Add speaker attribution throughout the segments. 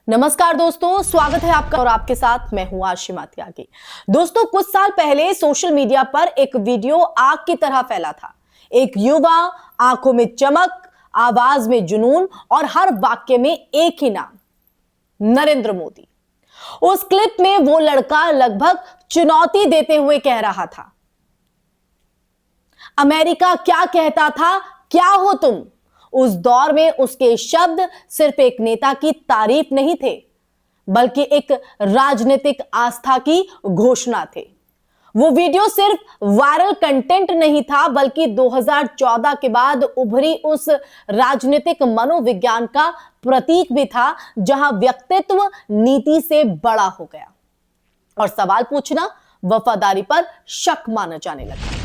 Speaker 1: नमस्कार दोस्तों, स्वागत है आपका और आपके साथ मैं हूं आशिमा त्यागी। दोस्तों, कुछ साल पहले सोशल मीडिया पर एक वीडियो आग की तरह फैला था। एक युवा, आंखों में चमक, आवाज में जुनून और हर वाक्य में एक ही नाम, नरेंद्र मोदी। उस क्लिप में वो लड़का लगभग चुनौती देते हुए कह रहा था, अमेरिका क्या कहता था, क्या हो तुम। उस दौर में उसके शब्द सिर्फ एक नेता की तारीफ नहीं थे, बल्कि एक राजनीतिक आस्था की घोषणा थे। वो वीडियो सिर्फ वायरल कंटेंट नहीं था, बल्कि 2014 के बाद उभरी उस राजनीतिक मनोविज्ञान का प्रतीक भी था, जहां व्यक्तित्व नीति से बड़ा हो गया और सवाल पूछना वफादारी पर शक माना जाने लगा।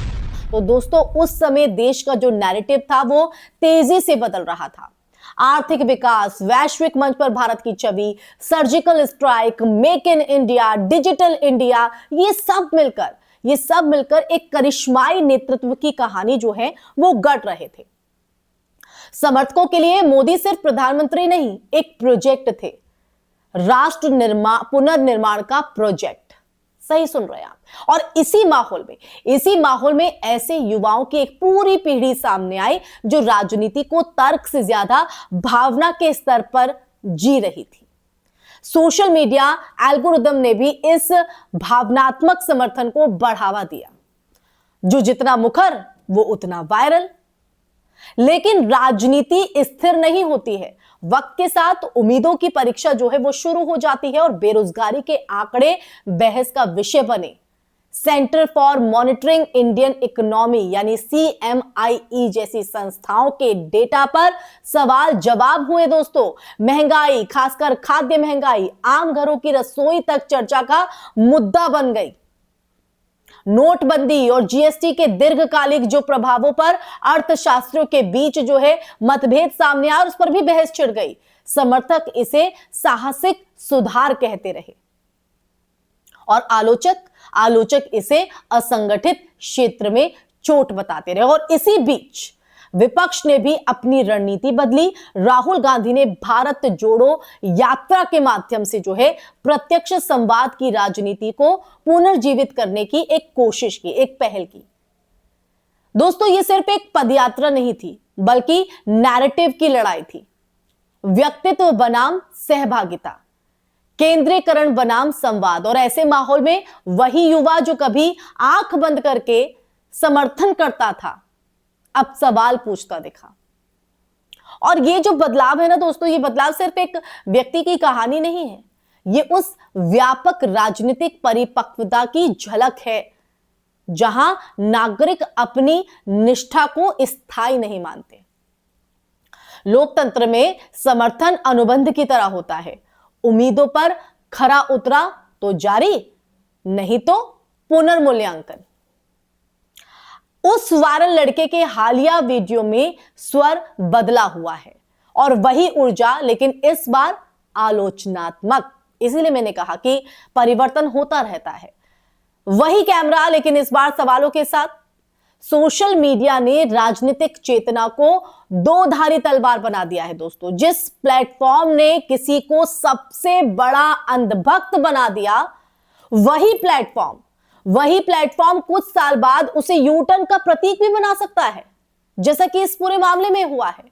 Speaker 1: तो दोस्तों, उस समय देश का जो नैरेटिव था वो तेजी से बदल रहा था। आर्थिक विकास, वैश्विक मंच पर भारत की छवि, surgical strike, make in India, digital India, ये सब मिलकर एक करिश्माई नेतृत्व की कहानी जो है वो गढ़ रहे थे। समर्थकों के लिए मोदी सिर्फ प्रधानमंत्री नहीं, एक प्रोजेक्ट थे, राष्ट्र पुनर्निर्माण का प्रोजेक्ट। सही सुन रहे हैं आप। और इसी माहौल में ऐसे युवाओं की एक पूरी पीढ़ी सामने आई जो राजनीति को तर्क से ज्यादा भावना के स्तर पर जी रही थी। सोशल मीडिया एल्गोरिदम ने भी इस भावनात्मक समर्थन को बढ़ावा दिया। जो जितना मुखर वो उतना वायरल। लेकिन राजनीति स्थिर नहीं होती है। वक्त के साथ उम्मीदों की परीक्षा जो है वो शुरू हो जाती है और बेरोजगारी के आंकड़े बहस का विषय बने। Centre for monitoring Indian economy यानी CMIE जैसी संस्थाओं के डेटा पर सवाल जवाब हुए। दोस्तों, महंगाई, खासकर खाद्य महंगाई, आम घरों की रसोई तक चर्चा का मुद्दा बन गई। नोटबंदी और GST के दीर्घकालिक जो प्रभावों पर अर्थशास्त्रियों के बीच जो है मतभेद सामने आया और उस पर भी बहस छिड़ गई। समर्थक इसे साहसिक सुधार कहते रहे और आलोचक इसे असंगठित क्षेत्र में चोट बताते रहे। और इसी बीच विपक्ष ने भी अपनी रणनीति बदली। राहुल गांधी ने भारत जोड़ो यात्रा के माध्यम से जो है प्रत्यक्ष संवाद की राजनीति को पुनर्जीवित करने की एक कोशिश की, एक पहल की। दोस्तों, ये सिर्फ एक पदयात्रा नहीं थी, बल्कि नैरेटिव की लड़ाई थी। व्यक्तित्व बनाम सहभागिता, केंद्रीकरण बनाम संवाद। और ऐसे माहौल में वही युवा जो कभी आंख बंद करके समर्थन करता था, अब सवाल पूछता दिखा। और ये जो बदलाव है ना दोस्तों, ये बदलाव सिर्फ एक व्यक्ति की कहानी नहीं है, ये उस व्यापक राजनीतिक परिपक्वता की झलक है जहां नागरिक अपनी निष्ठा को स्थायी नहीं मानते। लोकतंत्र में समर्थन अनुबंध की तरह होता है। उम्मीदों पर खरा उतरा तो जारी, नहीं तो पुनर्मूल्यांकन। उस वायरल लड़के के हालिया वीडियो में स्वर बदला हुआ है और वही ऊर्जा, लेकिन इस बार आलोचनात्मक। इसीलिए मैंने कहा कि परिवर्तन होता रहता है। वही कैमरा, लेकिन इस बार सवालों के साथ। सोशल मीडिया ने राजनीतिक चेतना को दो धारी तलवार बना दिया है दोस्तों। जिस प्लेटफॉर्म ने किसी को सबसे बड़ा अंधभक्त बना दिया, वही प्लेटफॉर्म कुछ साल बाद उसे यूटर्न का प्रतीक भी बना सकता है, जैसा कि इस पूरे मामले में हुआ है।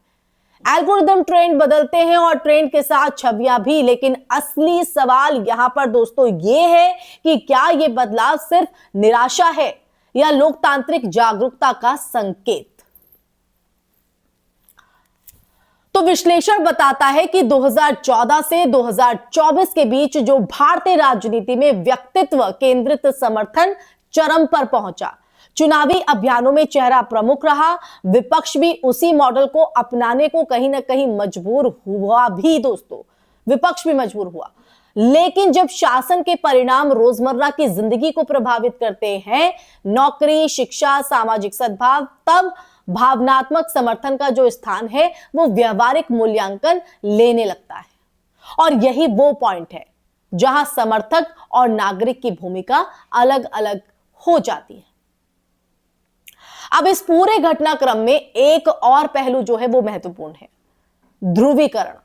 Speaker 1: एल्गोरिदम ट्रेंड बदलते हैं और ट्रेंड के साथ छवियां भी। लेकिन असली सवाल यहां पर दोस्तों यह है कि क्या यह बदलाव सिर्फ निराशा है या लोकतांत्रिक जागरूकता का संकेत। तो विश्लेषण बताता है कि 2014 से 2024 के बीच जो भारतीय राजनीति में व्यक्तित्व केंद्रित समर्थन चरम पर पहुंचा। चुनावी अभियानों में चेहरा प्रमुख रहा। विपक्ष भी उसी मॉडल को अपनाने को कहीं ना कहीं मजबूर हुआ भी दोस्तों। विपक्ष भी मजबूर हुआ। लेकिन जब शासन के परिणाम रोजमर्रा की जिंदगी को प्रभावित करते हैं, नौकरी, शिक्षा, सामाजिक सद्भाव, तब भावनात्मक समर्थन का जो स्थान है वो व्यवहारिक मूल्यांकन लेने लगता है। और यही वो पॉइंट है जहां समर्थक और नागरिक की भूमिका अलग अलग हो जाती है। अब इस पूरे घटनाक्रम में एक और पहलू जो है वो महत्वपूर्ण है, ध्रुवीकरण।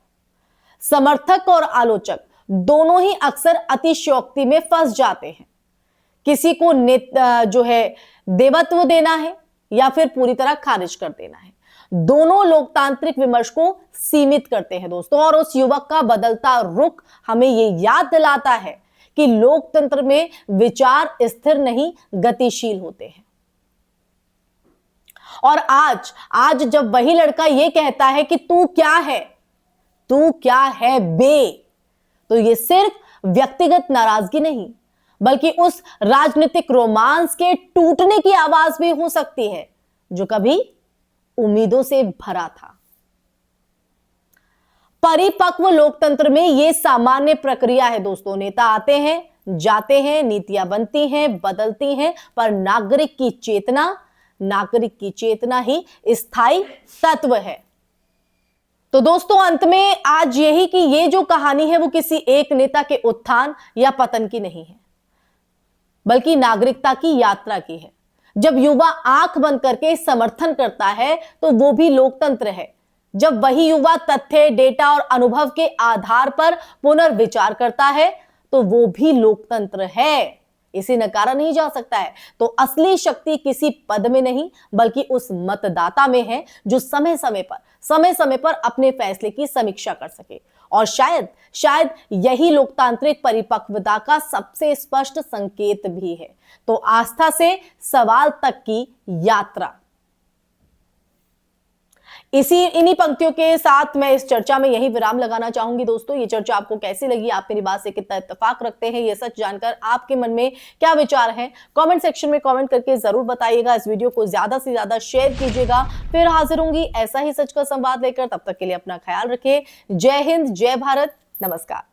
Speaker 1: समर्थक और आलोचक दोनों ही अक्सर अतिशयोक्ति में फंस जाते हैं। किसी को जो है देवत्व देना है या फिर पूरी तरह खारिज कर देना है। दोनों लोकतांत्रिक विमर्श को सीमित करते हैं दोस्तों, और उस युवक का बदलता रुख हमें यह याद दिलाता है कि लोकतंत्र में विचार स्थिर नहीं, गतिशील होते हैं। और आज जब वही लड़का यह कहता है कि तू क्या है बे, तो यह सिर्फ व्यक्तिगत नाराजगी नहीं, बल्कि उस राजनीतिक रोमांस के टूटने की आवाज भी हो सकती है जो कभी उम्मीदों से भरा था। परिपक्व लोकतंत्र में यह सामान्य प्रक्रिया है दोस्तों। नेता आते हैं, जाते हैं, नीतियां बनती हैं, बदलती हैं, पर नागरिक की चेतना ही स्थायी तत्व है। तो दोस्तों, अंत में आज यही कि ये जो कहानी है वो किसी एक नेता के उत्थान या पतन की नहीं है, बल्कि नागरिकता की यात्रा की है। जब युवा आंख बंद करके समर्थन करता है तो वो भी लोकतंत्र है। जब वही युवा तथ्य, डेटा और अनुभव के आधार पर पुनर्विचार करता है तो वो भी लोकतंत्र है। इसे नकारा नहीं जा सकता है। तो असली शक्ति किसी पद में नहीं, बल्कि उस मतदाता में है जो समय समय पर अपने फैसले की समीक्षा कर सके। और शायद यही लोकतांत्रिक परिपक्वता का सबसे स्पष्ट संकेत भी है। तो आस्था से सवाल तक की यात्रा। इन्हीं पंक्तियों के साथ मैं इस चर्चा में यही विराम लगाना चाहूंगी दोस्तों। ये चर्चा आपको कैसी लगी? आप मेरी बात से कितना इत्तेफाक रखते हैं? ये सच जानकर आपके मन में क्या विचार हैं? कमेंट सेक्शन में कमेंट करके जरूर बताइएगा। इस वीडियो को ज्यादा से ज्यादा शेयर कीजिएगा। फिर हाजिर होंगी ऐसा ही सच का संवाद लेकर। तब तक के लिए अपना ख्याल रखिए। जय हिंद, जय भारत, नमस्कार।